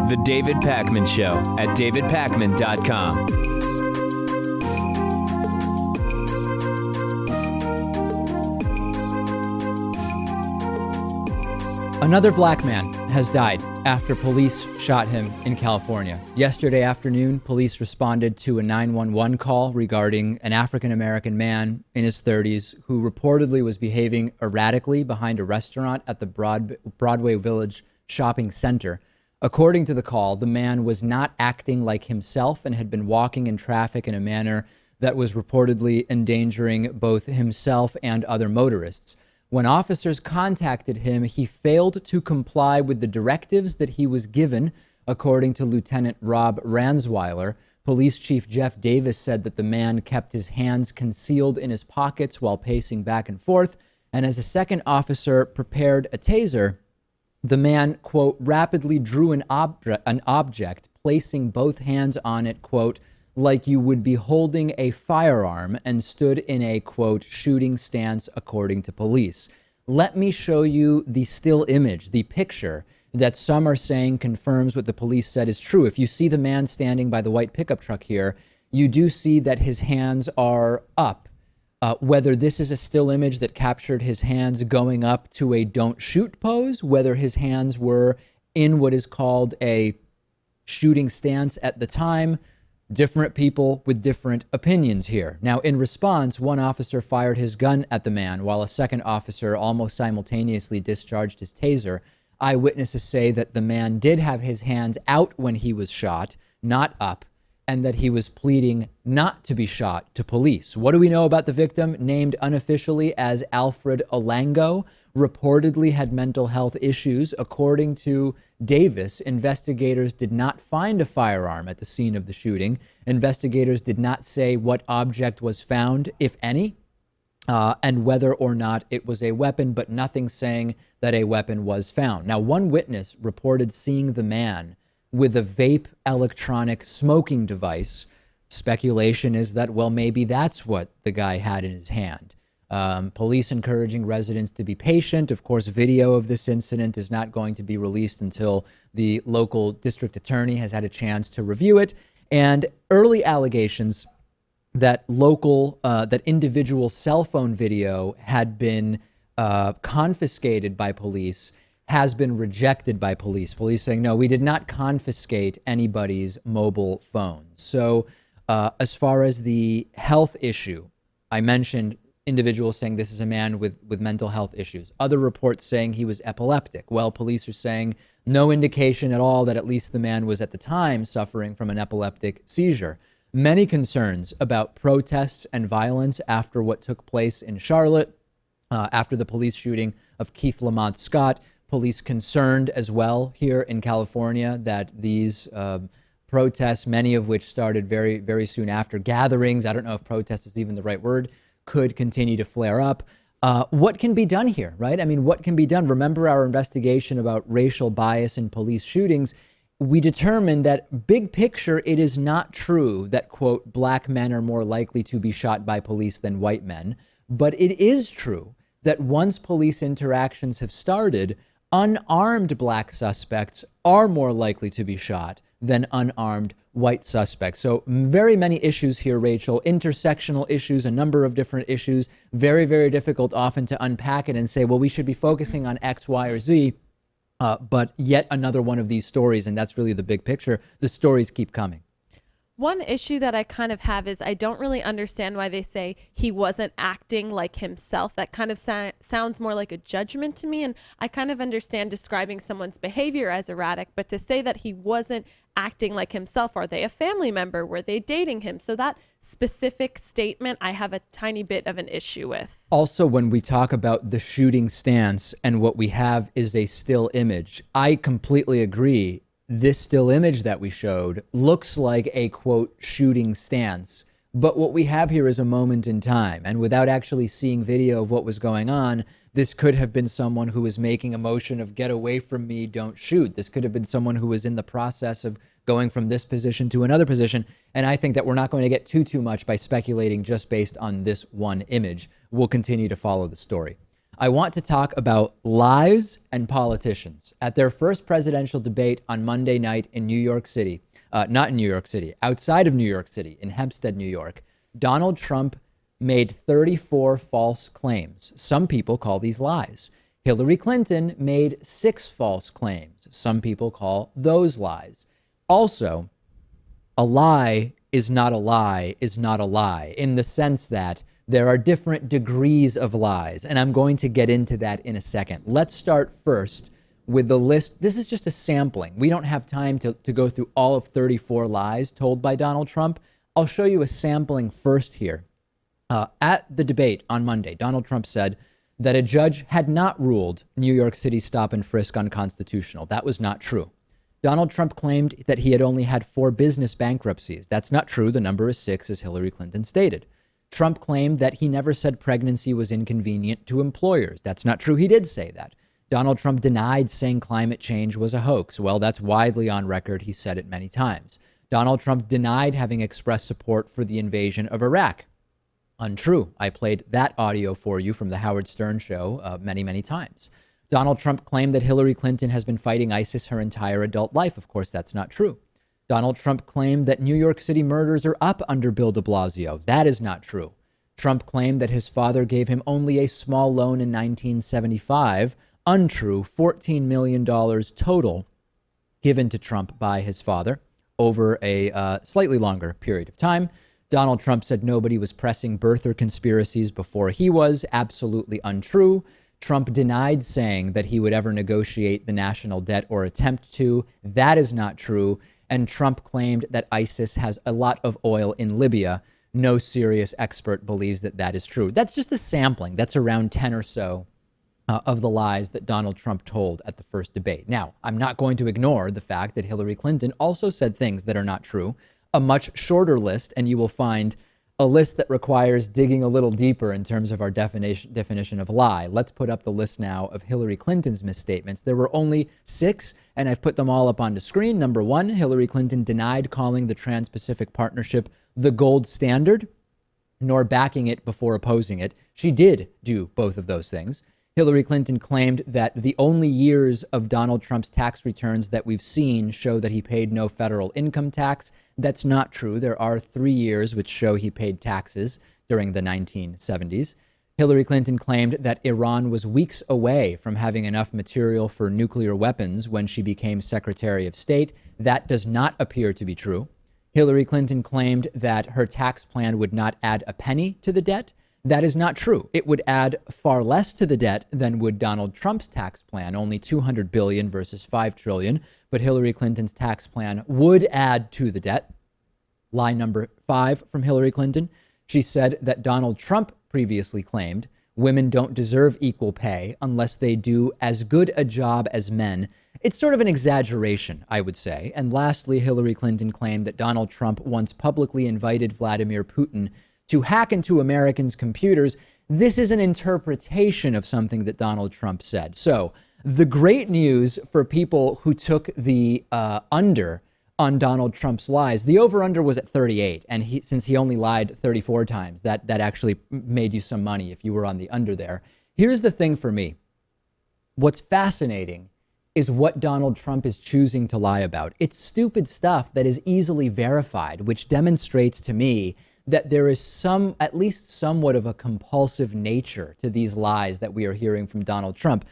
The David Pakman Show at davidpakman.com. Another black man has died after police shot him in California. Yesterday afternoon, police responded to a 911 call regarding an African-American man in his 30s who reportedly was behaving erratically behind a restaurant at the Broadway Village shopping center. According to the call, the man was not acting like himself and had been walking in traffic in a manner that was reportedly endangering both himself and other motorists. When officers contacted him, he failed to comply with the directives that he was given, according to Lieutenant Rob Ransweiler. Police Chief Jeff Davis said that the man kept his hands concealed in his pockets while pacing back and forth, and as a second officer prepared a taser, the man, quote, rapidly drew an object, placing both hands on it, quote, like you would be holding a firearm, and stood in a, quote, shooting stance, according to police. Let me show you the still image, the picture that some are saying confirms what the police said is true. If you see the man standing by the white pickup truck here, you do see that his hands are up. Whether this is a still image that captured his hands going up to a don't shoot pose, whether his hands were in what is called a shooting stance at the time, different people with different opinions here. Now, in response, one officer fired his gun at the man while a second officer almost simultaneously discharged his taser. Eyewitnesses say that the man did have his hands out when he was shot, not up, and that he was pleading not to be shot to police. What do we know about the victim, named unofficially as Alfred Olango? Reportedly had mental health issues. According to Davis, investigators did not find a firearm at the scene of the shooting. Investigators did not say what object was found, if any, and whether or not it was a weapon, but nothing saying that a weapon was found. Now, one witness reported seeing the man with a vape electronic smoking device. Speculation is that, well, maybe that's what the guy had in his hand. Police encouraging residents to be patient. Of course, video of this incident is not going to be released until the local district attorney has had a chance to review it. And early allegations that that individual cell phone video had been confiscated by police has been rejected by police. Police saying, no, we did not confiscate anybody's mobile phones. So as far as the health issue, I mentioned individuals saying this is a man with mental health issues. Other reports saying he was epileptic. Well, police are saying no indication at all that at least the man was at the time suffering from an epileptic seizure. Many concerns about protests and violence after what took place in Charlotte, after the police shooting of Keith Lamont Scott. Police concerned as well here in California that these protests, many of which started very, very soon after gatherings, I don't know if protest is even the right word, could continue to flare up. What can be done here, right? I mean, what can be done? Remember our investigation about racial bias in police shootings. We determined that big picture, it is not true that, quote, black men are more likely to be shot by police than white men. But it is true that once police interactions have started, unarmed black suspects are more likely to be shot than unarmed white suspects. So very many issues here, Rachel, intersectional issues, a number of different issues, very, very difficult often to unpack it and say, well, we should be focusing on X, Y, or Z, but yet another one of these stories, and that's really the big picture, the stories keep coming. One issue that I kind of have is I don't really understand why they say he wasn't acting like himself. That kind of sounds more like a judgment to me. And I kind of understand describing someone's behavior as erratic, but to say that he wasn't acting like himself, are they a family member? Were they dating him? So that specific statement, I have a tiny bit of an issue with. Also, when we talk about the shooting stance and what we have is a still image, I completely agree. This still image that we showed looks like a, quote, shooting stance. But what we have here is a moment in time. And without actually seeing video of what was going on, This could have been someone who was making a motion of get away from me, don't shoot. This could have been someone who was in the process of going from this position to another position. And I think that we're not going to get too much by speculating just based on this one image. We'll continue to follow the story. I want to talk about lies and politicians. At their first presidential debate on Monday night in New York City, not in New York City, outside of New York City, in Hempstead, New York, Donald Trump made 34 false claims. Some people call these lies. Hillary Clinton made 6 false claims. Some people call those lies. Also, a lie is not a lie is not a lie, in the sense that there are different degrees of lies, and I'm going to get into that in a second. Let's start first with the list. This is just a sampling. We don't have time to go through all of 34 lies told by Donald Trump. I'll show you a sampling first here. At the debate on Monday, Donald Trump said that a judge had not ruled New York City stop and frisk unconstitutional. That was not true. Donald Trump claimed that he had only had 4 business bankruptcies. That's not true. The number is 6, as Hillary Clinton stated. Trump claimed that he never said pregnancy was inconvenient to employers. That's not true. He did say that. Donald Trump denied saying climate change was a hoax. Well, that's widely on record. He said it many times. Donald Trump denied having expressed support for the invasion of Iraq. Untrue. I played that audio for you from the Howard Stern show many times. Donald Trump claimed that Hillary Clinton has been fighting ISIS her entire adult life. Of course, that's not true. Donald Trump claimed that New York City murders are up under Bill de Blasio. That is not true. Trump claimed that his father gave him only a small loan in 1975. Untrue. $14 million total given to Trump by his father over a slightly longer period of time. Donald Trump said nobody was pressing birther conspiracies before he was. Absolutely untrue. Trump denied saying that he would ever negotiate the national debt or attempt to. That is not true. And Trump claimed that ISIS has a lot of oil in Libya. No serious expert believes that that is true. That's just a sampling. That's around 10 or so of the lies that Donald Trump told at the first debate. Now, I'm not going to ignore the fact that Hillary Clinton also said things that are not true. A much shorter list, and you will find a list that requires digging a little deeper in terms of our definition of lie. Let's put up the list now of Hillary Clinton's misstatements. There were only 6, and I've put them all up on the screen. Number 1, Hillary Clinton denied calling the Trans-Pacific Partnership the gold standard, nor backing it before opposing it. She did do both of those things. Hillary Clinton claimed that the only years of Donald Trump's tax returns that we've seen show that he paid no federal income tax. That's not true. There are 3 years which show he paid taxes during the 1970s. Hillary Clinton claimed that Iran was weeks away from having enough material for nuclear weapons when she became Secretary of State. That does not appear to be true. Hillary Clinton claimed that her tax plan would not add a penny to the debt. That is not true. It would add far less to the debt than would Donald Trump's tax plan, only $200 billion versus $5 trillion. But Hillary Clinton's tax plan would add to the debt. Lie number 5 from Hillary Clinton. She said that Donald Trump previously claimed women don't deserve equal pay unless they do as good a job as men. It's sort of an exaggeration, I would say. And lastly, Hillary Clinton claimed that Donald Trump once publicly invited Vladimir Putin to hack into Americans' computers. This is an interpretation of something that Donald Trump said. So the great news for people who took the under on Donald Trump's lies, the over-under was at 38. And since he only lied 34 times, that actually made you some money if you were on the under there. Here's the thing for me. What's fascinating is what Donald Trump is choosing to lie about. It's stupid stuff that is easily verified, which demonstrates to me that there is at least somewhat of a compulsive nature to these lies that we are hearing from Donald Trump.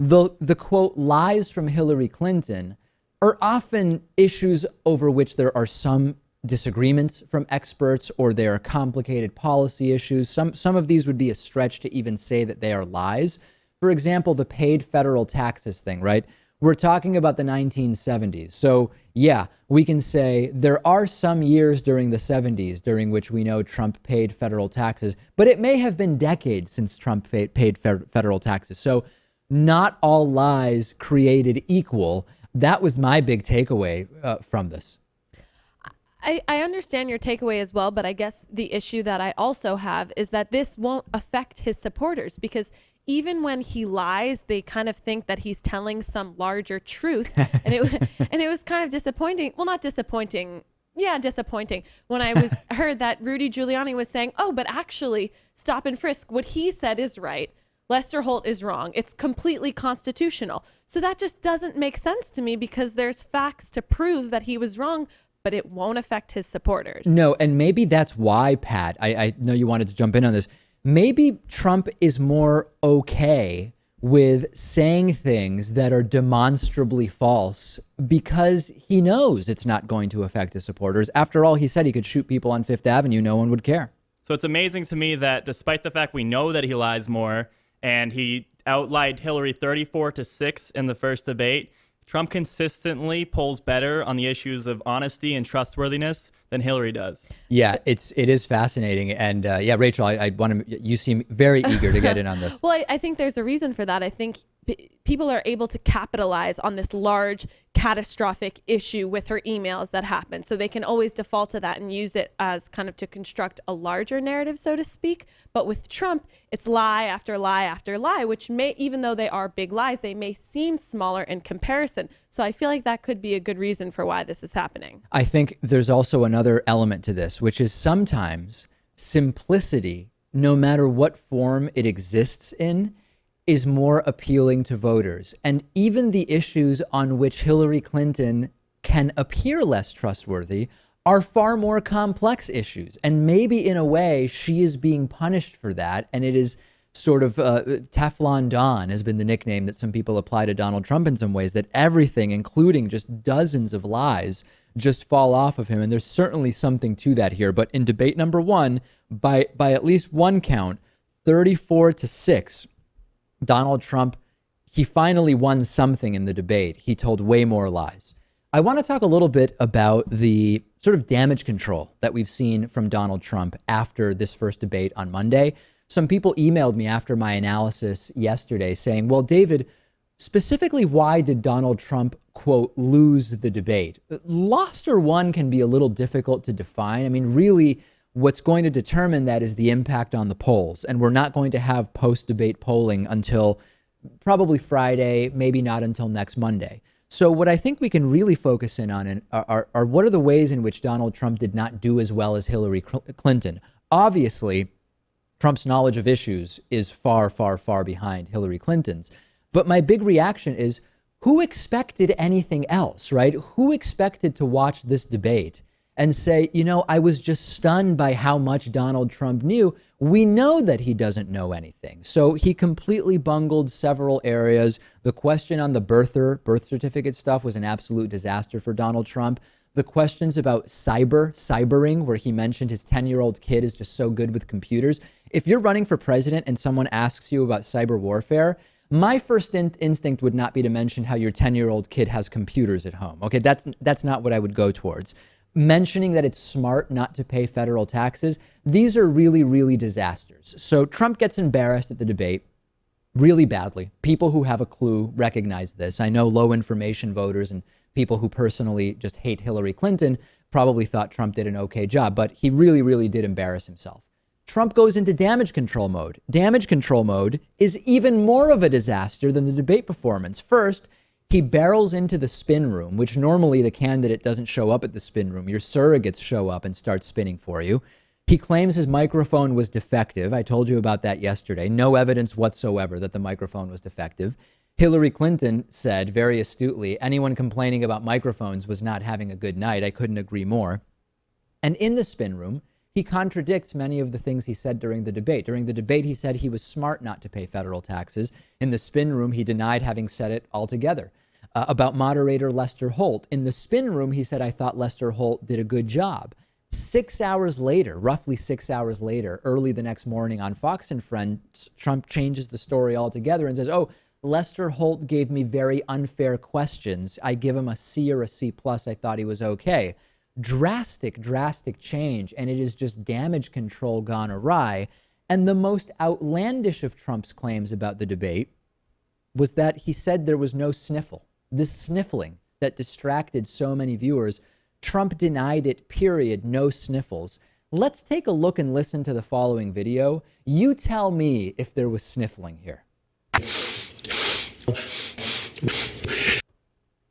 The quote, lies from Hillary Clinton are often issues over which there are some disagreements from experts, or they are complicated policy issues. Some of these would be a stretch to even say that they are lies. For example, the paid federal taxes thing, right? We're talking about the 1970s. So yeah, we can say there are some years during the 70s during which we know Trump paid federal taxes, but it may have been decades since Trump paid federal taxes. So not all lies created equal. That was my big takeaway from this. I understand your takeaway as well, but I guess the issue that I also have is that this won't affect his supporters, because even when he lies, they kind of think that he's telling some larger truth. And it was kind of disappointing. Well, not disappointing. Yeah, disappointing when I heard that Rudy Giuliani was saying, oh, but actually stop and frisk, what he said is right. Lester Holt is wrong. It's completely constitutional. So that just doesn't make sense to me, because there's facts to prove that he was wrong, but it won't affect his supporters. No, and maybe that's why, Pat, I know you wanted to jump in on this. Maybe Trump is more okay with saying things that are demonstrably false because he knows it's not going to affect his supporters. After all, he said he could shoot people on Fifth Avenue. No one would care. So it's amazing to me that despite the fact we know that he lies more and he outlied Hillary 34-6 in the first debate, Trump consistently polls better on the issues of honesty and trustworthiness than Hillary does. Yeah, it is fascinating. And yeah, Rachel, I want to, you seem very eager to get in on this. Well, I think there's a reason for that. I think people are able to capitalize on this large catastrophic issue with her emails that happen. So they can always default to that and use it as kind of to construct a larger narrative, so to speak. But with Trump, it's lie after lie after lie, which may, even though they are big lies, they may seem smaller in comparison. So I feel like that could be a good reason for why this is happening. I think there's also another element to this, which is sometimes simplicity, no matter what form it exists in, is more appealing to voters. And even the issues on which Hillary Clinton can appear less trustworthy are far more complex issues. And maybe in a way, she is being punished for that. And it is sort of Teflon Don has been the nickname that some people apply to Donald Trump in some ways, that everything, including just dozens of lies, just fall off of him. And there's certainly something to that here. But in debate number one, by at least one count, 34-6, Donald Trump, he finally won something in the debate. He told way more lies. I want to talk a little bit about the sort of damage control that we've seen from Donald Trump after this first debate on Monday. Some people emailed me after my analysis yesterday saying, well, David, specifically, why did Donald Trump, quote, lose the debate? Lost or won can be a little difficult to define. I mean, really, what's going to determine that is the impact on the polls. And we're not going to have post-debate polling until probably Friday, maybe not until next Monday. So what I think we can really focus in on are what are the ways in which Donald Trump did not do as well as Hillary Clinton. Obviously, Trump's knowledge of issues is far, far, far behind Hillary Clinton's. But my big reaction is, who expected anything else, right? Who expected to watch this debate and say, you know, I was just stunned by how much Donald Trump knew. We know that he doesn't know anything. So he completely bungled several areas. The question on the birth certificate stuff was an absolute disaster for Donald Trump. The questions about cybering, where he mentioned his 10-year-old kid is just so good with computers. If you're running for president and someone asks you about cyber warfare, my first instinct would not be to mention how your 10-year-old kid has computers at home. Okay, that's not what I would go towards. Mentioning that it's smart not to pay federal taxes, these are really, really disasters. So Trump gets embarrassed at the debate really badly. People who have a clue recognize this. I know low information voters and people who personally just hate Hillary Clinton probably thought Trump did an okay job, but he really, really did embarrass himself. Trump goes into damage control mode. Damage control mode is even more of a disaster than the debate performance. First, he barrels into the spin room, which normally the candidate doesn't show up at the spin room. Your surrogates show up and start spinning for you. He claims his microphone was defective. I told you about that yesterday. No evidence whatsoever that the microphone was defective. Hillary Clinton said very astutely, anyone complaining about microphones was not having a good night. I couldn't agree more. And in the spin room, he contradicts many of the things he said during the debate. During the debate, he said he was smart not to pay federal taxes. In the spin room, he denied having said it altogether. About moderator Lester Holt, in the spin room, he said, I thought Lester Holt did a good job. 6 hours later, roughly 6 hours later, early the next morning on Fox and Friends, Trump changes the story altogether and says, oh, Lester Holt gave me very unfair questions. I give him a C or a C+. I thought he was okay. Drastic change, and it is just damage control gone awry. And the most outlandish of Trump's claims about the debate was that he said there was no sniffle. This sniffling that distracted so many viewers Trump denied it, period, no sniffles. Let's take a look and listen to the following video. You tell me if there was sniffling here.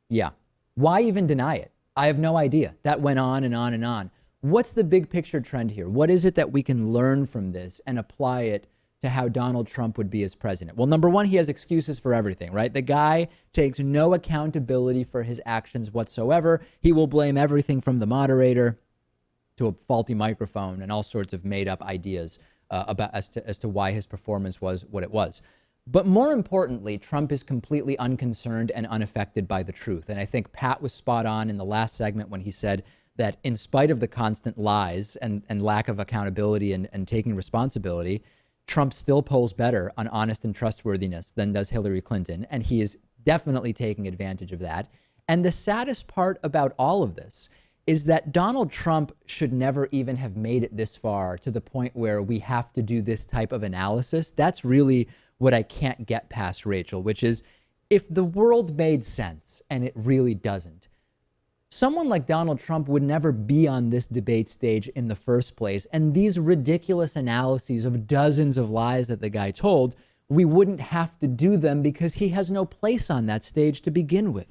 Yeah. Why even deny it? I have no idea. That went on and on and on. What's the big picture trend here? What is it that we can learn from this and apply it to how Donald Trump would be as president? Well, number one, he has excuses for everything, right? The guy takes no accountability for his actions whatsoever. He will blame everything from the moderator to a faulty microphone and all sorts of made up ideas about as to why his performance was what it was. But more importantly, Trump is completely unconcerned and unaffected by the truth. And I think Pat was spot on in the last segment when he said that in spite of the constant lies and lack of accountability and taking responsibility, Trump still polls better on honest and trustworthiness than does Hillary Clinton. And he is definitely taking advantage of that. And the saddest part about all of this is that Donald Trump should never even have made it this far to the point where we have to do this type of analysis. That's really what I can't get past, Rachel, which is if the world made sense, and it really doesn't, someone like Donald Trump would never be on this debate stage in the first place. And these ridiculous analyses of dozens of lies that the guy told, we wouldn't have to do them because he has no place on that stage to begin with.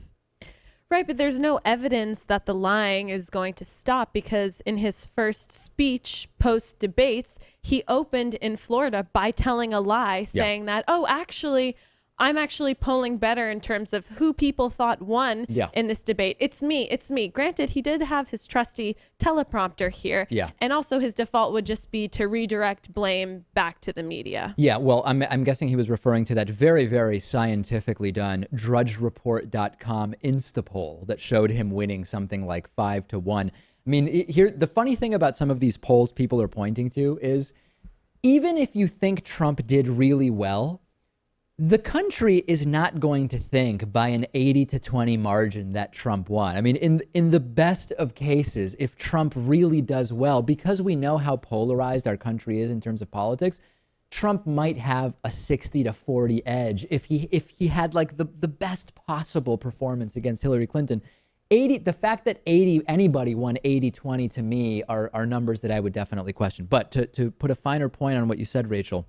Right, but there's no evidence that the lying is going to stop because in his first speech post-debates, he opened in Florida by telling a lie, saying that, oh, actually, I'm actually polling better in terms of who people thought won in this debate. It's me. Granted, he did have his trusty teleprompter here. Yeah. And also his default would just be to redirect blame back to the media. Yeah, well, I'm guessing he was referring to that very, very scientifically done drudgereport.com Instapoll that showed him winning something like 5-1. I mean, here, the funny thing about some of these polls people are pointing to is even if you think Trump did really well, the country is not going to think by an 80-20 margin that Trump won. I mean, in the best of cases, if Trump really does well, because we know how polarized our country is in terms of politics, Trump might have a 60-40 edge if he had like the best possible performance against Hillary Clinton. The fact that anybody won 80-20 to me are numbers that I would definitely question. But to put a finer point on what you said, Rachel,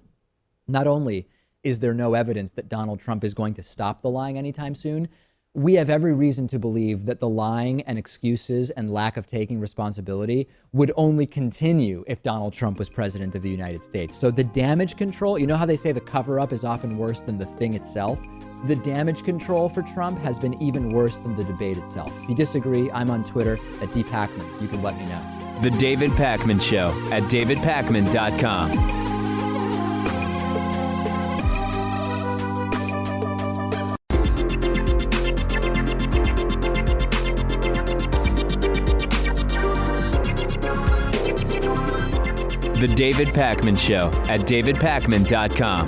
not only is there no evidence that Donald Trump is going to stop the lying anytime soon, we have every reason to believe that the lying and excuses and lack of taking responsibility would only continue if Donald Trump was president of the United States. So the damage control, you know how they say the cover-up is often worse than the thing itself? The damage control for Trump has been even worse than the debate itself. If you disagree, I'm on Twitter at @dpacman. You can let me know. The David Pakman Show at davidpakman.com. The David Pakman Show at davidpakman.com.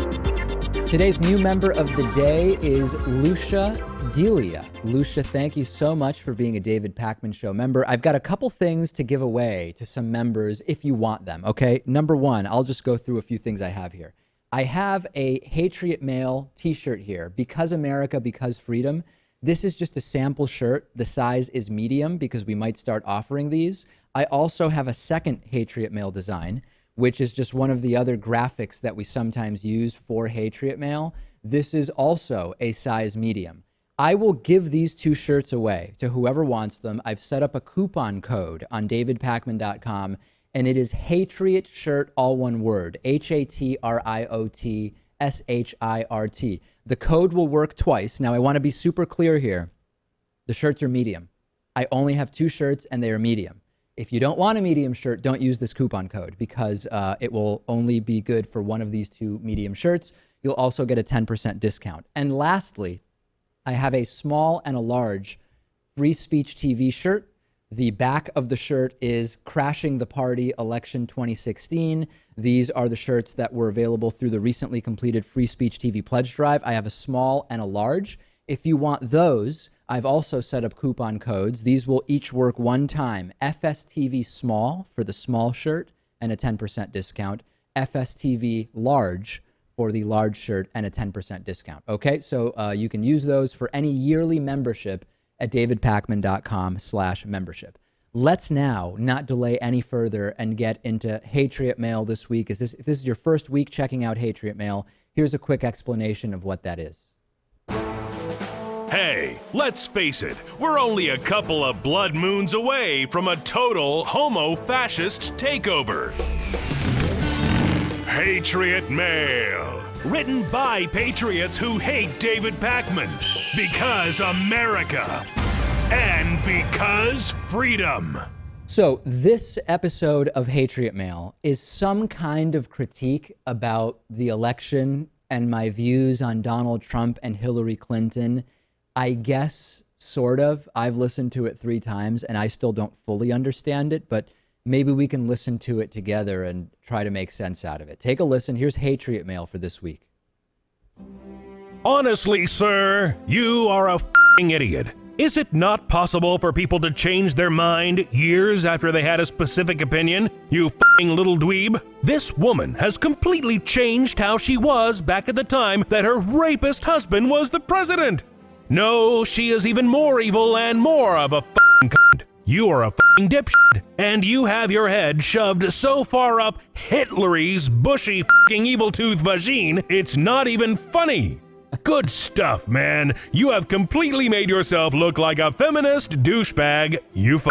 Today's new member of the day is Lucia Delia. Lucia, thank you so much for being a David Pakman Show member. I've got a couple things to give away to some members if you want them, okay? Number one, I'll just go through a few things I have here. I have a Hatriot Mail t-shirt here, Because America, Because Freedom. This is just a sample shirt. The size is medium because we might start offering these. I also have a second Hatriot Mail design, which is just one of the other graphics that we sometimes use for Hatriot Mail. This is also a size medium. I will give these two shirts away to whoever wants them. I've set up a coupon code on davidpakman.com, and it is Hatriot Shirt, all one word, HATRIOTSHIRT. The code will work twice. Now, I want to be super clear here. The shirts are medium. I only have two shirts, and they are medium. If you don't want a medium shirt, don't use this coupon code because it will only be good for one of these two medium shirts. You'll also get a 10% discount. And lastly, I have a small and a large free speech TV shirt. The back of the shirt is Crashing the Party Election 2016. These are the shirts that were available through the recently completed Free Speech TV pledge drive. I have a small and a large. If you want those, I've also set up coupon codes. These will each work one time. FSTV small for the small shirt and a 10% discount. FSTV large for the large shirt and a 10% discount. Okay, so you can use those for any yearly membership at davidpakman.com/membership. Let's now not delay any further and get into Hatriot Mail this week. If this is your first week checking out Hatriot Mail, here's a quick explanation of what that is. Hey, let's face it, we're only a couple of blood moons away from a total homo-fascist takeover. Hatriot Mail, written by patriots who hate David Pakman, because America, and because freedom. So this episode of Hatriot Mail is some kind of critique about the election and my views on Donald Trump and Hillary Clinton. I guess, sort of. I've listened to it 3 times and I still don't fully understand it, but maybe we can listen to it together and try to make sense out of it. Take a listen. Here's Hatriot Mail for this week. Honestly, sir, you are a f***ing idiot. Is it not possible for people to change their mind years after they had a specific opinion, you f***ing little dweeb? This woman has completely changed how she was back at the time that her rapist husband was the president. No, she is even more evil and more of a f***ing cunt. You are a f***ing dipshit, and you have your head shoved so far up Hitler's bushy f***ing evil tooth vagine, it's not even funny. Good stuff, man. You have completely made yourself look like a feminist douchebag, you f***.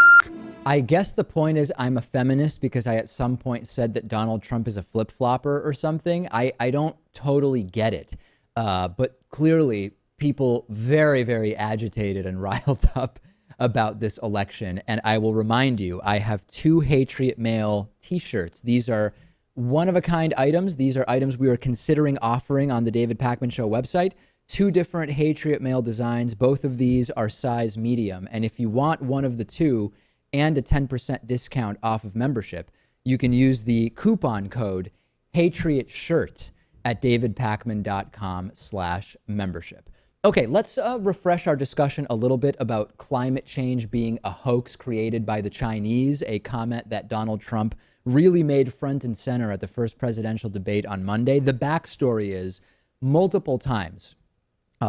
I guess the point is I'm a feminist because I at some point said that Donald Trump is a flip-flopper or something. I don't totally get it. But clearly people very, very agitated and riled up about this election. And I will remind you, I have 2 Hatriot Mail t-shirts. These are one-of-a-kind items. These are items we are considering offering on the David Pakman Show website. 2 different Hatriot Mail designs. Both of these are size medium. And if you want one of the 2 and a 10% discount off of membership, you can use the coupon code HatriotShirt at davidpakman.com/membership. Okay, let's refresh our discussion a little bit about climate change being a hoax created by the Chinese, a comment that Donald Trump really made front and center at the first presidential debate on Monday. The backstory is multiple times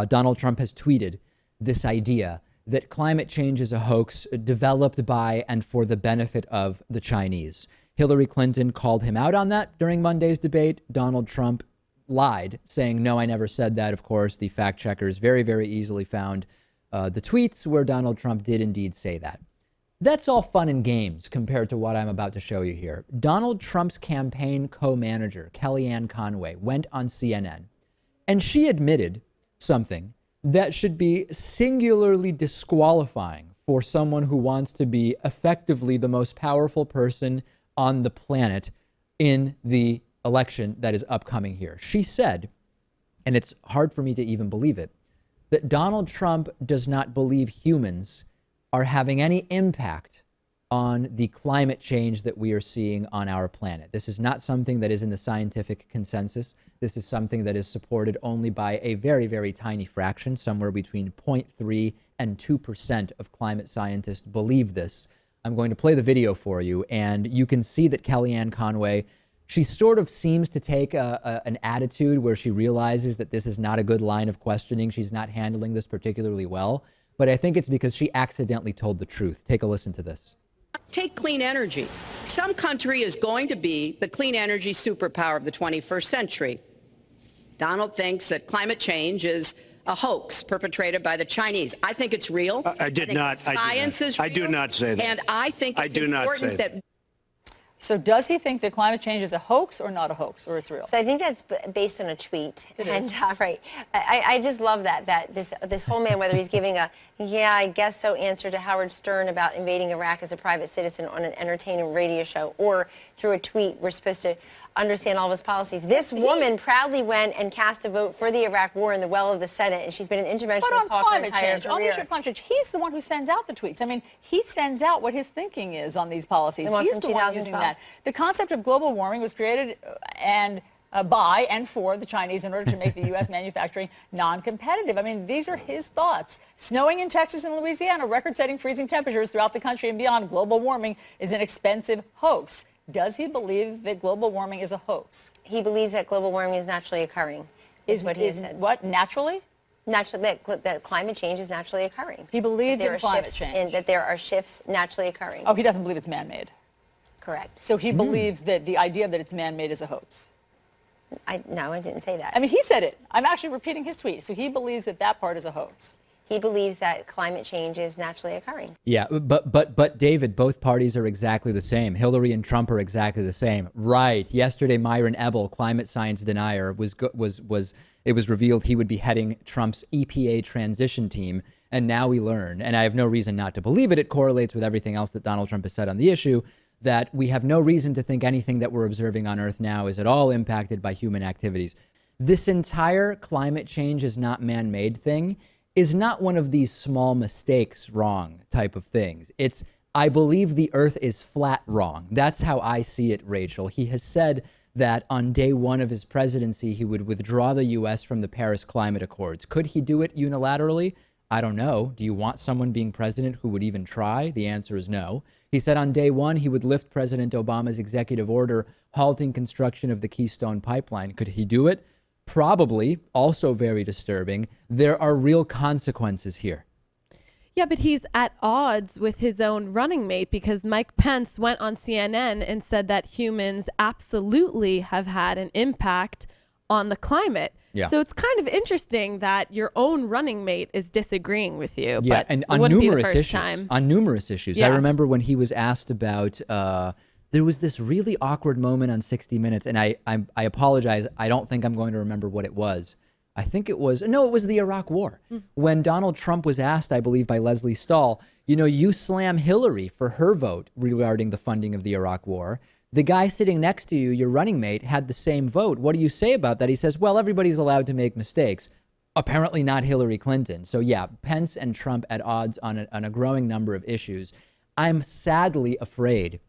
Donald Trump has tweeted this idea that climate change is a hoax developed by and for the benefit of the Chinese. Hillary Clinton called him out on that during Monday's debate. Donald Trump lied, saying, no, I never said that. Of course, the fact checkers very, very easily found the tweets where Donald Trump did indeed say that. That's all fun and games compared to what I'm about to show you here. Donald Trump's campaign co-manager, Kellyann Conway, went on CNN, and she admitted something that should be singularly disqualifying for someone who wants to be effectively the most powerful person on the planet in the election that is upcoming here. She said, and it's hard for me to even believe it, that Donald Trump does not believe humans are having any impact on the climate change that we are seeing on our planet. This is not something that is in the scientific consensus. This is something that is supported only by a very, very tiny fraction. Somewhere between 0.3 and 2% of climate scientists believe this. I'm going to play the video for you, and you can see that Kellyann Conway, she sort of seems to take an attitude where she realizes that this is not a good line of questioning. She's not handling this particularly well. But I think it's because she accidentally told the truth. Take a listen to this. Take clean energy. Some country is going to be the clean energy superpower of the 21st century. Donald thinks that climate change is a hoax perpetrated by the Chinese. I think it's real. I did not. Science is real. I do not say that. And I think it's important that. So does he think that climate change is a hoax or not a hoax, or it's real? So I think that's based on a tweet. It and is. Right. I just love that this whole man, whether he's giving a yeah, I guess so answer to Howard Stern about invading Iraq as a private citizen on an entertaining radio show, or through a tweet, we're supposed to understand all of his policies. This woman proudly went and cast a vote for the Iraq war in the well of the Senate, and she's been an interventionist But on hawk her climate entire change, on the career. issue of climate change, he's the one who sends out the tweets. I mean, he sends out what his thinking is on these policies. The one He's from the one using 2012. that. The concept of global warming was created by and for the Chinese in order to make the U.S. manufacturing non-competitive. I mean, these are his thoughts. Snowing in Texas and Louisiana, record-setting freezing temperatures throughout the country and beyond. Global warming is an expensive hoax. Does he believe that global warming is a hoax? He believes that global warming is naturally occurring, is what he has said. What, naturally? that climate change is naturally occurring. He believes There in are climate shifts change. that there are shifts naturally occurring. Oh, he doesn't believe it's man-made. Correct. So he believes that the idea that it's man-made is a hoax. No, I didn't say that. I mean, he said it. I'm actually repeating his tweet. So he believes that that part is a hoax. He believes that climate change is naturally occurring. Yeah, but David, both parties are exactly the same. Hillary and Trump are exactly the same. Right. Yesterday, Myron Ebel, climate science denier, it was revealed he would be heading Trump's EPA transition team. And now we learn, and I have no reason not to believe it, it correlates with everything else that Donald Trump has said on the issue, that we have no reason to think anything that we're observing on Earth now is at all impacted by human activities. This entire climate change is not man-made thing is not one of these small mistakes wrong type of things. It's, I believe the Earth is flat wrong. That's how I see it, Rachel. He has said that on day one of his presidency, he would withdraw the U.S. from the Paris Climate Accords. Could he do it unilaterally? I don't know. Do you want someone being president who would even try? The answer is no. He said on day one, he would lift President Obama's executive order halting construction of the Keystone Pipeline. Could he do it? Probably. Also very disturbing. There are real consequences here. Yeah, but he's at odds with his own running mate because Mike Pence went on CNN and said that humans absolutely have had an impact on the climate. Yeah. So it's kind of interesting that your own running mate is disagreeing with you. Yeah, but and it on wouldn't be the numerous first issues. time. On numerous issues. Yeah. I remember when he was asked about, there was this really awkward moment on 60 Minutes, and I apologize. I don't think I'm going to remember what it was. I think it was the Iraq War. When Donald Trump was asked, I believe, by Leslie Stahl, you slam Hillary for her vote regarding the funding of the Iraq War. The guy sitting next to you, your running mate, had the same vote. What do you say about that? He says, well, everybody's allowed to make mistakes. Apparently not Hillary Clinton. So yeah, Pence and Trump at odds on a growing number of issues. I'm sadly afraid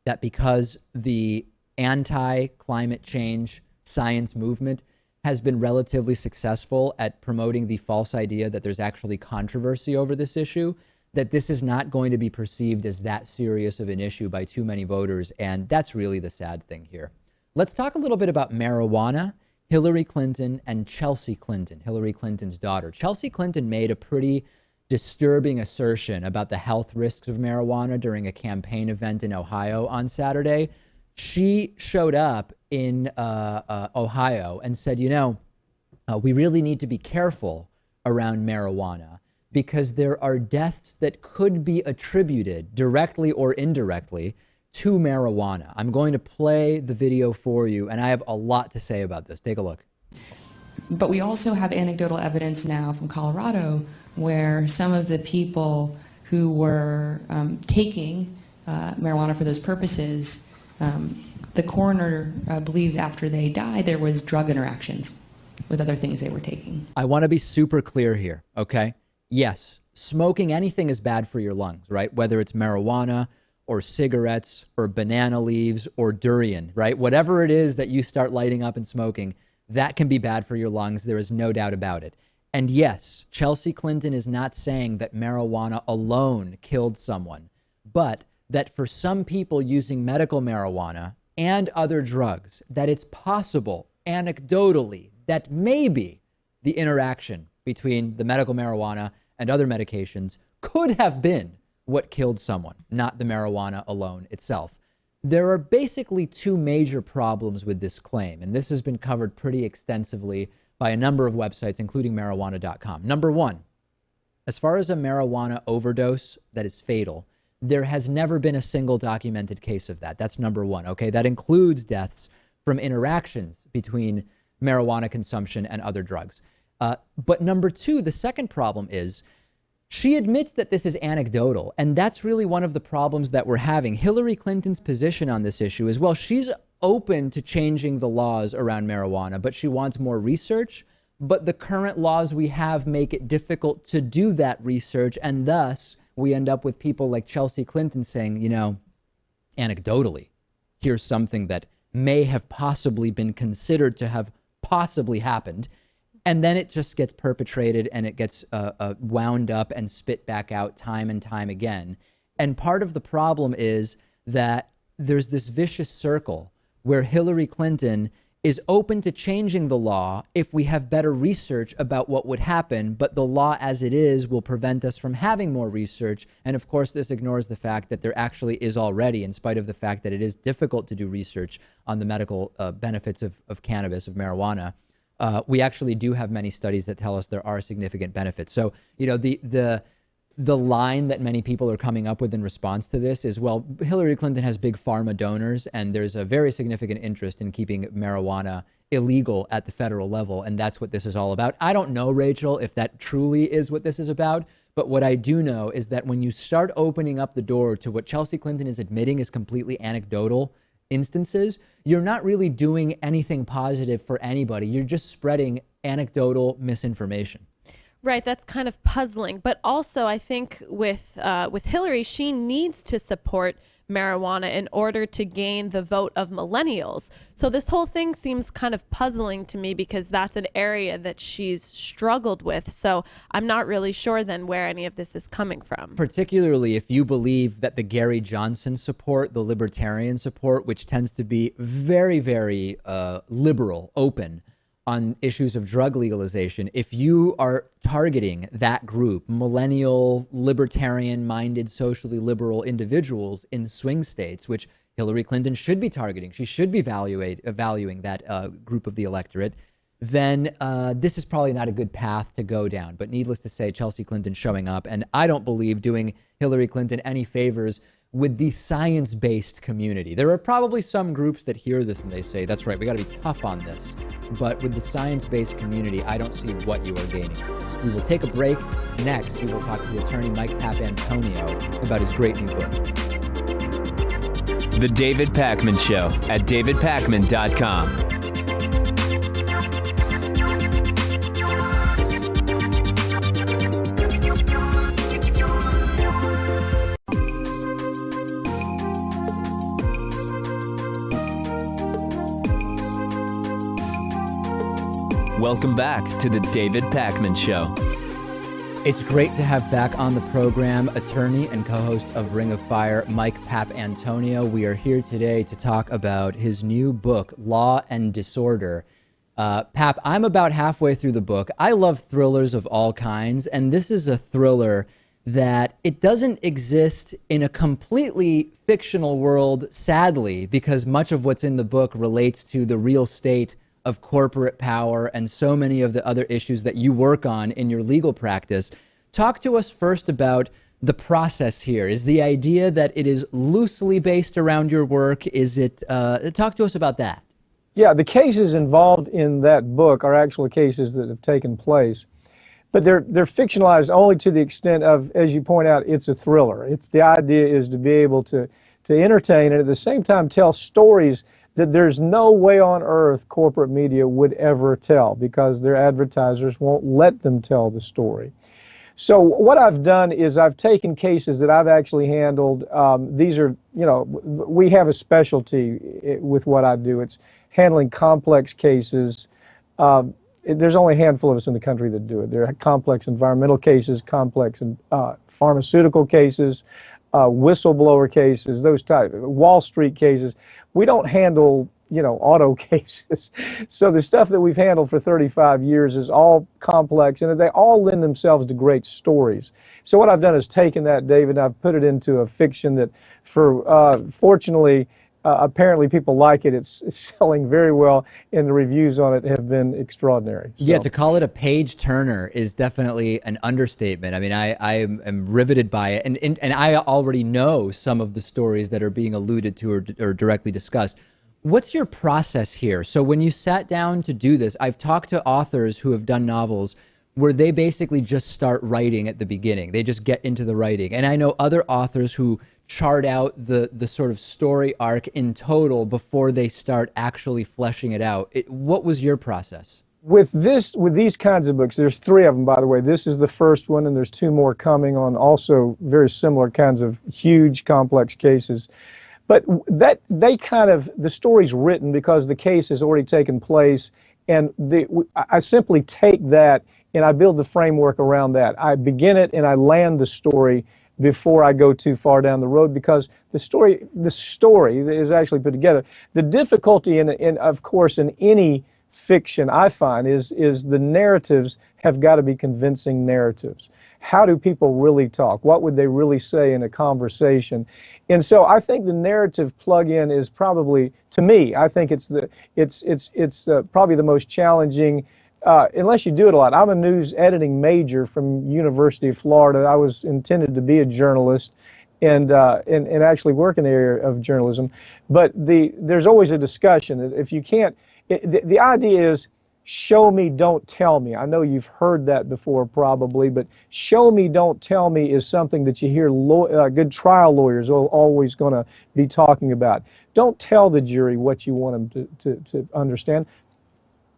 that because the anti-climate change science movement has been relatively successful at promoting the false idea that there's actually controversy over this issue, that this is not going to be perceived as that serious of an issue by too many voters. And that's really the sad thing here. Let's talk a little bit about marijuana, Hillary Clinton, and Chelsea Clinton, Hillary Clinton's daughter. Chelsea Clinton made a pretty disturbing assertion about the health risks of marijuana during a campaign event in Ohio on Saturday. She showed up in Ohio and said, we really need to be careful around marijuana because there are deaths that could be attributed directly or indirectly to marijuana. I'm going to play the video for you, and I have a lot to say about this. Take a look. But we also have anecdotal evidence now from Colorado where some of the people who were taking marijuana for those purposes, the coroner believes after they died there was drug interactions with other things they were taking. I want to be super clear here, okay? Yes, smoking anything is bad for your lungs, right? Whether it's marijuana or cigarettes or banana leaves or durian, right? Whatever it is that you start lighting up and smoking, that can be bad for your lungs. There is no doubt about it. And yes, Chelsea Clinton is not saying that marijuana alone killed someone, but that for some people using medical marijuana and other drugs, that it's possible, anecdotally, that maybe the interaction between the medical marijuana and other medications could have been what killed someone, not the marijuana alone itself. There are basically two major problems with this claim, and this has been covered pretty extensively by a number of websites, including marijuana.com. Number one, as far as a marijuana overdose that is fatal, there has never been a single documented case of that. That's number one, okay? That includes deaths from interactions between marijuana consumption and other drugs. But number two, the second problem is she admits that this is anecdotal, and that's really one of the problems that we're having. Hillary Clinton's position on this issue is, well, she's open to changing the laws around marijuana, but she wants more research. But the current laws we have make it difficult to do that research, and thus we end up with people like Chelsea Clinton saying, anecdotally, here's something that may have possibly been considered to have possibly happened. And then it just gets perpetrated and it gets wound up and spit back out time and time again. And part of the problem is that there's this vicious circle where Hillary Clinton is open to changing the law if we have better research about what would happen, but the law as it is will prevent us from having more research. And of course, this ignores the fact that there actually is already, in spite of the fact that it is difficult to do research on the medical benefits of cannabis, of marijuana, we actually do have many studies that tell us there are significant benefits. So, you know, the line that many people are coming up with in response to this is, well, Hillary Clinton has big pharma donors, and there's a very significant interest in keeping marijuana illegal at the federal level, and that's what this is all about. I don't know, Rachel, if that truly is what this is about, but what I do know is that when you start opening up the door to what Chelsea Clinton is admitting is completely anecdotal instances, you're not really doing anything positive for anybody. You're just spreading anecdotal misinformation. Right, that's kind of puzzling. But also, I think with Hillary, she needs to support marijuana in order to gain the vote of millennials. So this whole thing seems kind of puzzling to me because that's an area that she's struggled with. So I'm not really sure then where any of this is coming from. Particularly if you believe that the Gary Johnson support, the libertarian support, which tends to be very, very liberal, open on issues of drug legalization, if you are targeting that group, millennial, libertarian-minded, socially liberal individuals in swing states, which Hillary Clinton should be targeting, she should be valuing that group of the electorate, then this is probably not a good path to go down. But needless to say, Chelsea Clinton showing up, and I don't believe doing Hillary Clinton any favors with the science-based community. There are probably some groups that hear this and they say, that's right, we got to be tough on this. But with the science-based community, I don't see what you are gaining. We will take a break. Next, we will talk to attorney Mike Papantonio about his great new book. The David Pakman Show at davidpakman.com. Welcome back to the David Pakman Show. It's great to have back on the program attorney and co-host of Ring of Fire, Mike Papantonio. We are here today to talk about his new book, Law and Disorder. Pap, I'm about halfway through the book. I love thrillers of all kinds, and this is a thriller that it doesn't exist in a completely fictional world, sadly, because much of what's in the book relates to the real state of corporate power and so many of the other issues that you work on in your legal practice. Talk to us first about the process here. Is the idea that it is loosely based around your work? Is it, talk to us about that. Yeah, the cases involved in that book are actual cases that have taken place, but they're fictionalized only to the extent of, as you point out, it's a thriller. It's the idea is to be able to entertain and at the same time tell stories that there's no way on earth corporate media would ever tell because their advertisers won't let them tell the story. So what I've done is I've taken cases that I've actually handled. These are, you know, we have a specialty with what I do. It's handling complex cases. There's only a handful of us in the country that do it. There are complex environmental cases, complex pharmaceutical cases, whistleblower cases, those type, Wall Street cases. We don't handle, you know, auto cases. So the stuff that we've handled for 35 years is all complex, and they all lend themselves to great stories. So what I've done is taken that, David, and I've put it into a fiction that, fortunately, apparently people like it. It's selling very well, and the reviews on it have been extraordinary. So. Yeah, to call it a page turner is definitely an understatement. I mean, I am riveted by it, and I already know some of the stories that are being alluded to or directly discussed. What's your process here? So when you sat down to do this, I've talked to authors who have done novels where they basically just start writing at the beginning. They just get into the writing. And I know other authors who chart out the sort of story arc in total before they start actually fleshing it out. What was your process? With these kinds of books, there's 3 of them, by the way. This is the first one, and there's 2 more coming on also very similar kinds of huge, complex cases. But the story's written because the case has already taken place, and I simply take that and I build the framework around that. I begin it and I land the story before I go too far down the road, because the story that is actually put together. The difficulty of course, in any fiction, I find, is the narratives have got to be convincing narratives. How do people really talk? What would they really say in a conversation? And so I think the narrative plug-in is probably, to me, I think it's probably the most challenging, unless you do it a lot. I'm a news editing major from University of Florida. I was intended to be a journalist and actually work in the area of journalism. But there's always a discussion. If you can't, the idea is, show me, don't tell me. I know you've heard that before probably, but show me, don't tell me is something that you hear good trial lawyers are always going to be talking about. Don't tell the jury what you want them to understand.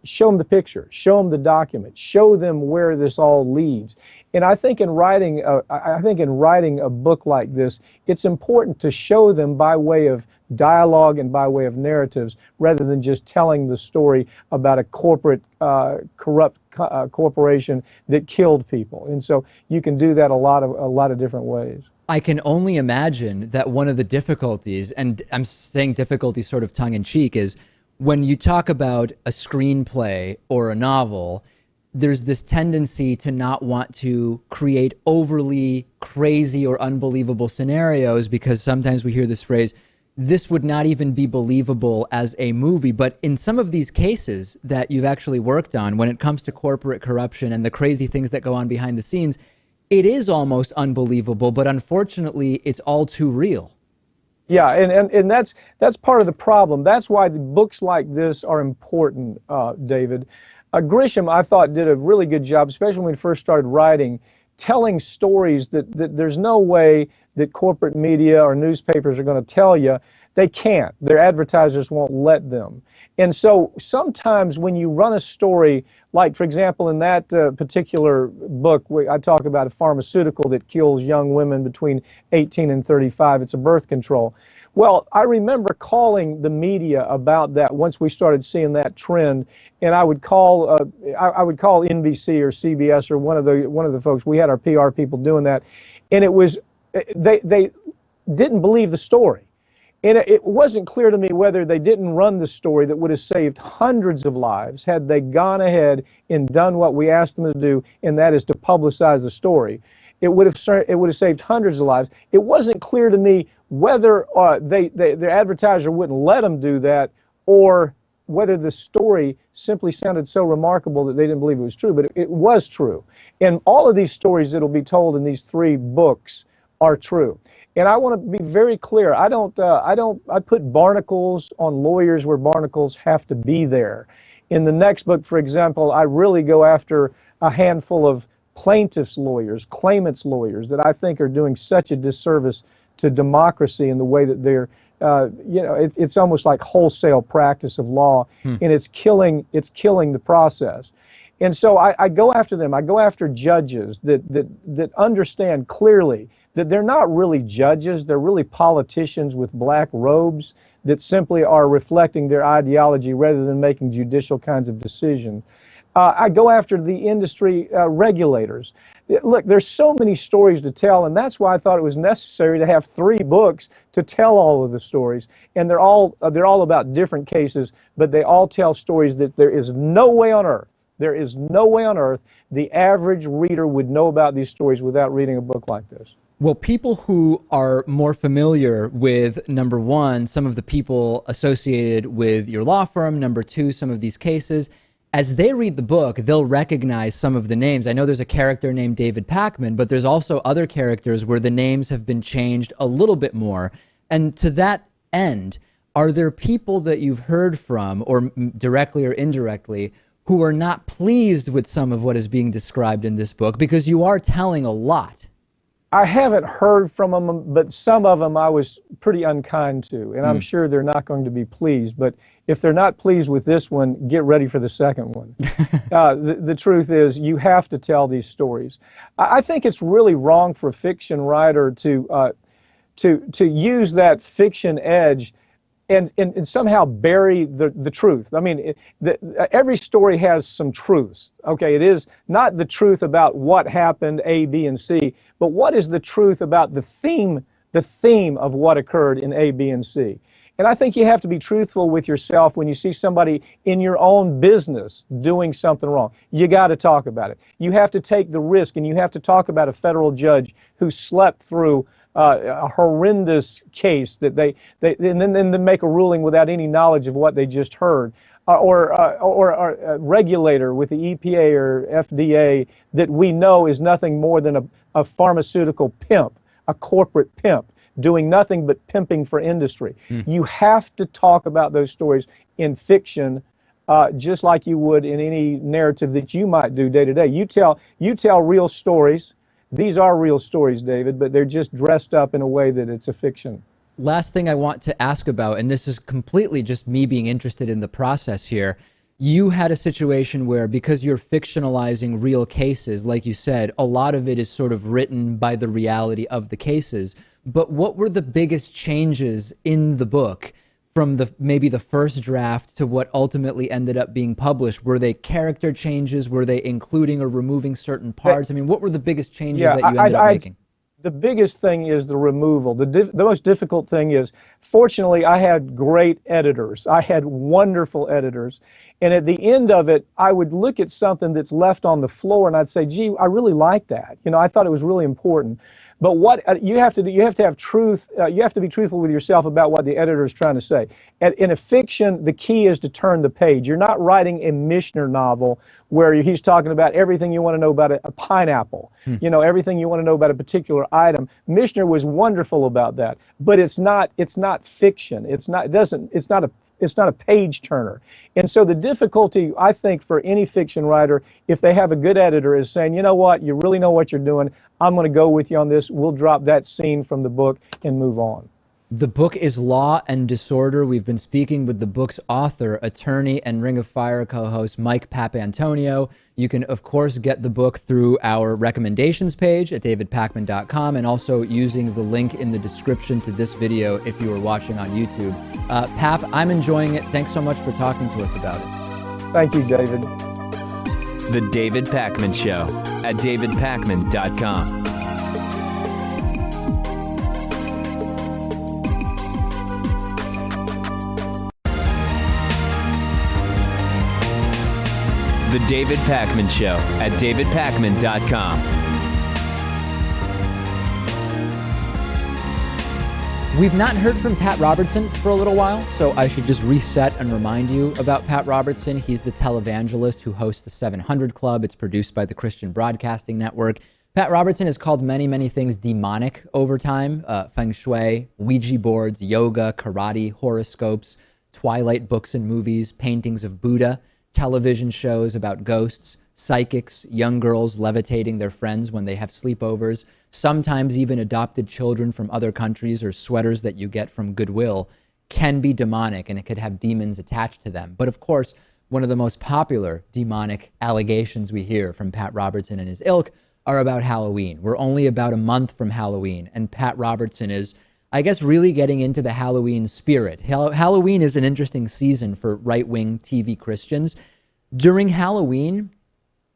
Show them the picture, show them the document, show them where this all leads. And I think in writing a book like this, it's important to show them by way of dialogue and by way of narratives, rather than just telling the story about a corporate, corrupt corporation that killed people. And so you can do that a lot of different ways. I can only imagine that one of the difficulties, and I'm saying difficulty sort of tongue in cheek, is when you talk about a screenplay or a novel, there's this tendency to not want to create overly crazy or unbelievable scenarios, because sometimes we hear this phrase, this would not even be believable as a movie. But in some of these cases that you've actually worked on, when it comes to corporate corruption and the crazy things that go on behind the scenes, it is almost unbelievable, but unfortunately it's all too real. Yeah, and that's part of the problem. That's why the books like this are important, David. Grisham, I thought, did a really good job, especially when we first started writing, telling stories that there's no way that corporate media or newspapers are going to tell you. They can't. Their advertisers won't let them. And so sometimes when you run a story, like, for example, in that particular book, I talk about a pharmaceutical that kills young women between 18 and 35. It's a birth control. Well, I remember calling the media about that once we started seeing that trend, and I would call NBC or CBS or one of the folks. We had our PR people doing that, and it was they didn't believe the story. And it wasn't clear to me whether they didn't run the story that would have saved hundreds of lives had they gone ahead and done what we asked them to do, and that is to publicize the story. It would have saved hundreds of lives. It wasn't clear to me whether their advertiser wouldn't let them do that, or whether the story simply sounded so remarkable that they didn't believe it was true. But it was true. And all of these stories that will be told in these 3 books are true. And I want to be very clear. I put barnacles on lawyers where barnacles have to be there. In the next book, for example, I really go after a handful of plaintiffs' lawyers, claimants' lawyers, that I think are doing such a disservice to democracy in the way that they're, it's almost like wholesale practice of law, and it's killing the process. And so I go after them. I go after judges that understand clearly that they're not really judges, they're really politicians with black robes that simply are reflecting their ideology rather than making judicial kinds of decisions. I go after the industry regulators. Look, there's so many stories to tell, and that's why I thought it was necessary to have 3 books to tell all of the stories. And they're all about different cases, but they all tell stories that there is no way on earth the average reader would know about these stories without reading a book like this. Well, people who are more familiar with, number one, some of the people associated with your law firm, number 2, some of these cases, as they read the book, they'll recognize some of the names. I know there's a character named David Pakman, but there's also other characters where the names have been changed a little bit more. And to that end, are there people that you've heard from, or directly or indirectly, who are not pleased with some of what is being described in this book? Because you are telling a lot. I haven't heard from them, but some of them I was pretty unkind to, and I'm sure they're not going to be pleased. But if they're not pleased with this one, get ready for the second one. The truth is, you have to tell these stories. I think it's really wrong for a fiction writer to use that fiction edge and somehow bury the truth. I mean, every story has some truths. Okay, it is not the truth about what happened, A, B, and C, but what is the truth about the theme of what occurred in A, B, and C. And I think you have to be truthful with yourself when you see somebody in your own business doing something wrong. You got to talk about it. You have to take the risk, and you have to talk about a federal judge who slept through a horrendous case that and then make a ruling without any knowledge of what they just heard, or a regulator with the EPA or FDA that we know is nothing more than a pharmaceutical pimp, a corporate pimp, doing nothing but pimping for industry. You have to talk about those stories in fiction, just like you would in any narrative that you might do day to day. You tell real stories. These are real stories, David, but they're just dressed up in a way that it's a fiction. Last thing I want to ask about, and this is completely just me being interested in the process here. You had a situation where, because you're fictionalizing real cases, like you said, a lot of it is sort of written by the reality of the cases. But what were the biggest changes in the book from maybe the first draft to what ultimately ended up being published? Were they character changes? Were they including or removing certain parts? I mean, what were the biggest changes that you ended up making? The biggest thing is the removal. The most difficult thing is, fortunately, I had great editors. I had wonderful editors. And at the end of it, I would look at something that's left on the floor and I'd say, gee, I really like that. You know, I thought it was really important. But what you have to do, you have to have truth. You have to be truthful with yourself about what the editor is trying to say. In a fiction, the key is to turn the page. You're not writing a Mishner novel where he's talking about everything you want to know about a pineapple. You know, everything you want to know about a particular item. Mishner was wonderful about that, but it's not fiction. It's not a page turner. And so the difficulty, I think, for any fiction writer, if they have a good editor, is saying, you know what, you really know what you're doing. I'm going to go with you on this. We'll drop that scene from the book and move on. The book is Law and Disorder. We've been speaking with the book's author, attorney, and Ring of Fire co-host Mike Papantonio. You can, of course, get the book through our recommendations page at davidpakman.com, and also using the link in the description to this video if you are watching on YouTube. Pap, I'm enjoying it. Thanks so much for talking to us about it. Thank you, David. The David Pakman Show at davidpakman.com. The David Pakman Show at davidpakman.com. We've not heard from Pat Robertson for a little while, so I should just reset and remind you about Pat Robertson. He's the televangelist who hosts the 700 Club. It's produced by the Christian Broadcasting Network. Pat Robertson has called many, many things demonic over time. Feng shui, Ouija boards, yoga, karate, horoscopes, Twilight books and movies, paintings of Buddha, television shows about ghosts, psychics, young girls levitating their friends when they have sleepovers, sometimes even adopted children from other countries, or sweaters that you get from Goodwill can be demonic, and it could have demons attached to them. But of course, one of the most popular demonic allegations we hear from Pat Robertson and his ilk are about Halloween. We're only about a month from Halloween, and Pat Robertson is, I guess, really getting into the Halloween spirit. Halloween is an interesting season for right-wing TV Christians. During Halloween,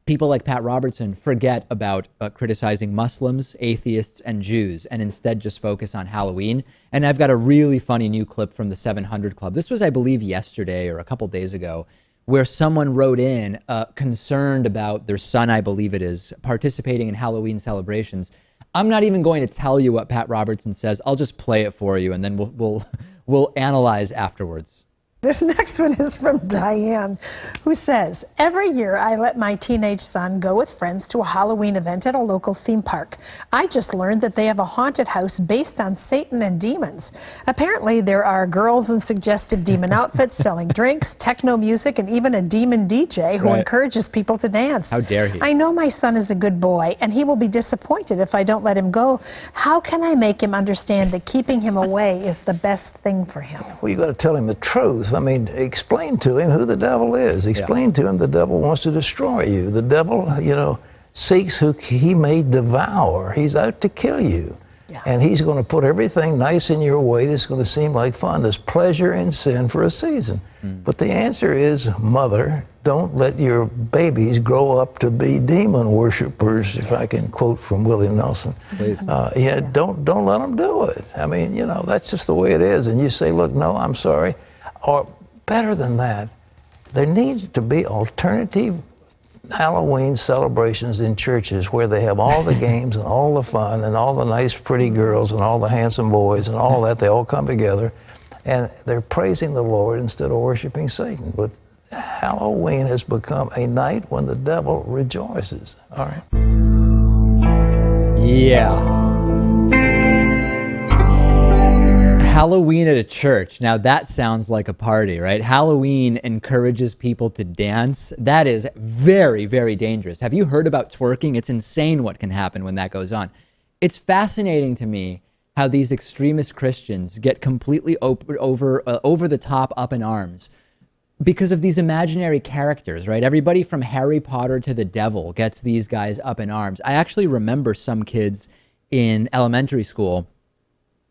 people like Pat Robertson forget about criticizing Muslims, atheists, and Jews, and instead just focus on Halloween. And I've got a really funny new clip from the 700 Club. This was, I believe, yesterday or a couple days ago, where someone wrote in concerned about their son, I believe it is, participating in Halloween celebrations. I'm not even going to tell you what Pat Robertson says. I'll just play it for you, and then we'll analyze afterwards. This next one is from Diane, who says, every year I let my teenage son go with friends to a Halloween event at a local theme park. I just learned that they have a haunted house based on Satan and demons. Apparently there are girls in suggestive demon outfits selling drinks, techno music, and even a demon DJ who encourages people to dance. How dare he? I know my son is a good boy, and he will be disappointed if I don't let him go. How can I make him understand that keeping him away is the best thing for him? Well, you got to tell him the truth. I mean, explain to him who the devil is. Explain to him the devil wants to destroy you. The devil, seeks who he may devour. He's out to kill you. And he's going to put everything nice in your way that's going to seem like fun. There's pleasure in sin for a season. But the answer is, mother, don't let your babies grow up to be demon worshipers, if I can quote from Willie Nelson. Don't let them do it. I mean, you know, that's just the way it is. And you say, look, no, I'm sorry. Or better than that, there needs to be alternative Halloween celebrations in churches where they have all the games and all the fun and all the nice pretty girls and all the handsome boys and all that. They all come together and they're praising the Lord instead of worshiping Satan. But Halloween has become a night when the devil rejoices. All right. Yeah. Halloween at a church. Now that sounds like a party, right? Halloween encourages people to dance. That is very, very dangerous. Have you heard about twerking? It's insane what can happen when that goes on. It's fascinating to me how these extremist Christians get completely over the top, up in arms because of these imaginary characters, right? Everybody from Harry Potter to the devil gets these guys up in arms. I actually remember some kids in elementary school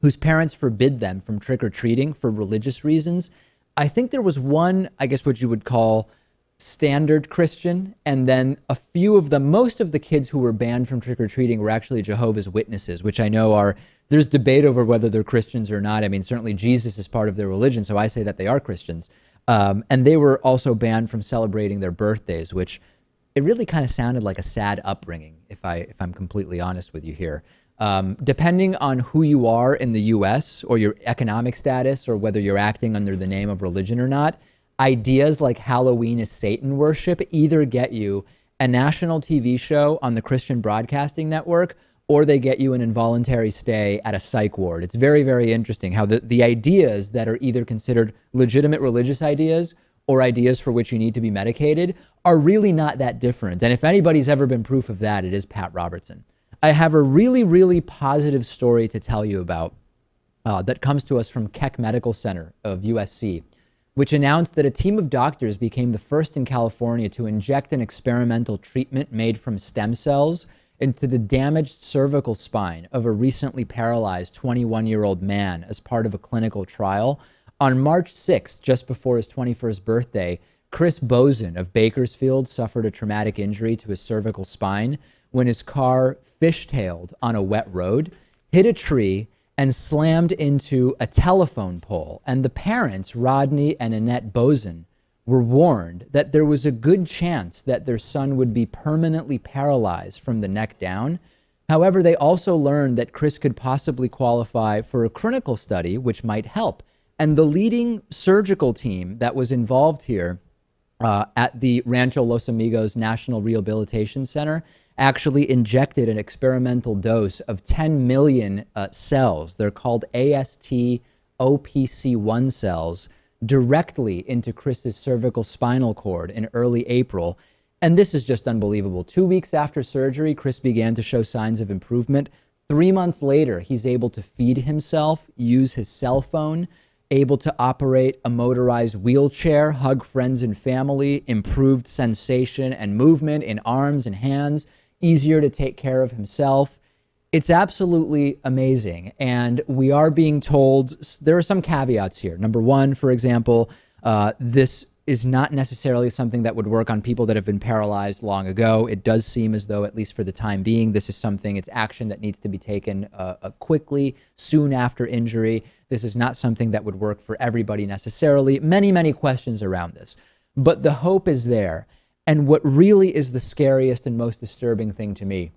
whose parents forbid them from trick-or-treating for religious reasons. I think there was one, I guess what you would call standard Christian, and then a few of them, most of the kids who were banned from trick-or-treating were actually Jehovah's Witnesses, which I know there's debate over whether they're Christians or not. I mean, certainly Jesus is part of their religion, so I say that they are Christians. And they were also banned from celebrating their birthdays, which it really kind of sounded like a sad upbringing, if I'm completely honest with you here. Depending on who you are in the U.S. or your economic status or whether you're acting under the name of religion or not, ideas like Halloween is Satan worship either get you a national TV show on the Christian Broadcasting Network or they get you an involuntary stay at a psych ward. It's very, very interesting how the ideas that are either considered legitimate religious ideas or ideas for which you need to be medicated are really not that different. And if anybody's ever been proof of that, it is Pat Robertson. I have a really, really positive story to tell you about that comes to us from Keck Medical Center of USC, which announced that a team of doctors became the first in California to inject an experimental treatment made from stem cells into the damaged cervical spine of a recently paralyzed 21-year-old man as part of a clinical trial. On March 6th, just before his 21st birthday, Chris Boson of Bakersfield suffered a traumatic injury to his cervical spine when his car fishtailed on a wet road, hit a tree, and slammed into a telephone pole. And the parents, Rodney and Annette Boson, were warned that there was a good chance that their son would be permanently paralyzed from the neck down. However, they also learned that Chris could possibly qualify for a clinical study, which might help. And the leading surgical team that was involved here at the Rancho Los Amigos National Rehabilitation Center actually injected an experimental dose of 10 million cells. They're called AST-OPC1 cells directly into Chris's cervical spinal cord in early April. And this is just unbelievable. 2 weeks after surgery, Chris began to show signs of improvement. 3 months later, he's able to feed himself, use his cell phone, able to operate a motorized wheelchair, hug friends and family, improved sensation and movement in arms and hands, easier to take care of himself. It's absolutely amazing. And we are being told there are some caveats here. Number one, for example, this is not necessarily something that would work on people that have been paralyzed long ago. It does seem as though, at least for the time being, this is it's action that needs to be taken quickly, soon after injury. This is not something that would work for everybody necessarily. Many, many questions around this. But the hope is there. And what really is the scariest and most disturbing thing to me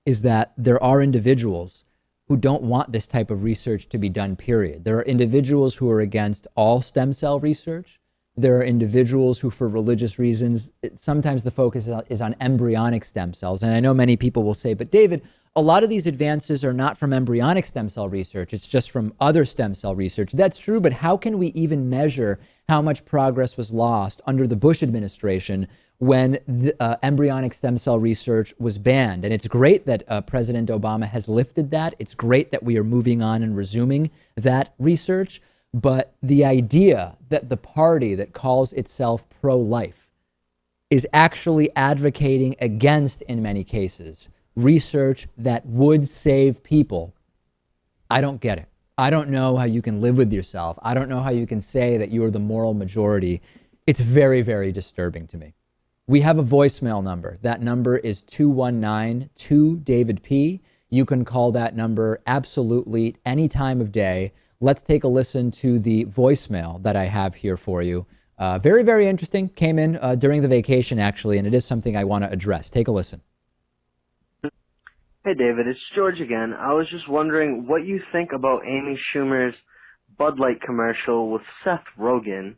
is that there are individuals who don't want this type of research to be done, period. There are individuals who are against all stem cell research. There are individuals who, for religious reasons, sometimes the focus is on embryonic stem cells. And I know many people will say, but David, a lot of these advances are not from embryonic stem cell research. It's just from other stem cell research. That's true, but how can we even measure how much progress was lost under the Bush administration when the, embryonic stem cell research was banned? And it's great that President Obama has lifted that. It's great that we are moving on and resuming that research. But the idea that the party that calls itself pro-life is actually advocating against, in many cases, research that would save people, I don't get it. I don't know how you can live with yourself. I don't know how you can say that you are the moral majority. It's very, very disturbing to me. We have a voicemail number. That number is 219-2-DAVID-P. You can call that number absolutely any time of day. Let's take a listen to the voicemail that I have here for you. Very, very interesting. Came in during the vacation, actually, and it is something I want to address. Take a listen. Hey, David, it's George again. I was just wondering what you think about Amy Schumer's Bud Light commercial with Seth Rogen,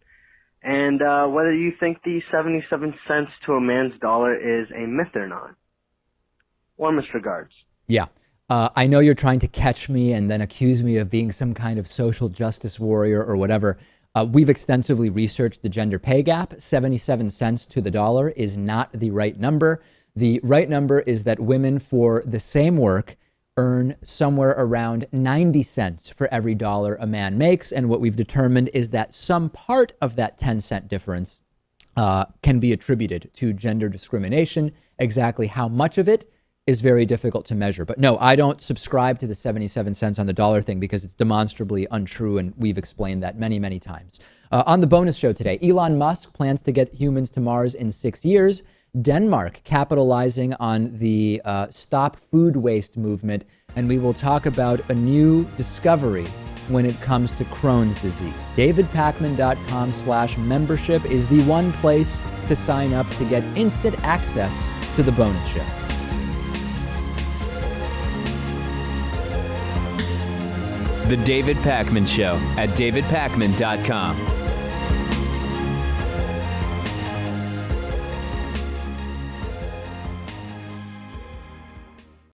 and whether you think the 77 cents to a man's dollar is a myth or not. Warmest regards. Yeah. I know you're trying to catch me and then accuse me of being some kind of social justice warrior or whatever. We've extensively researched the gender pay gap. 77 cents to the dollar is not the right number. The right number is that women for the same work earn somewhere around 90 cents for every dollar a man makes. And what we've determined is that some part of that 10-cent difference can be attributed to gender discrimination. Exactly how much of it is very difficult to measure. But no, I don't subscribe to the 77 cents on the dollar thing because it's demonstrably untrue, and we've explained that many, many times. On the bonus show today, Elon Musk plans to get humans to Mars in 6 years. Denmark capitalizing on the Stop Food Waste movement, and we will talk about a new discovery when it comes to Crohn's disease. DavidPakman.com/membership is the one place to sign up to get instant access to the bonus show. The David Pakman Show at DavidPakman.com.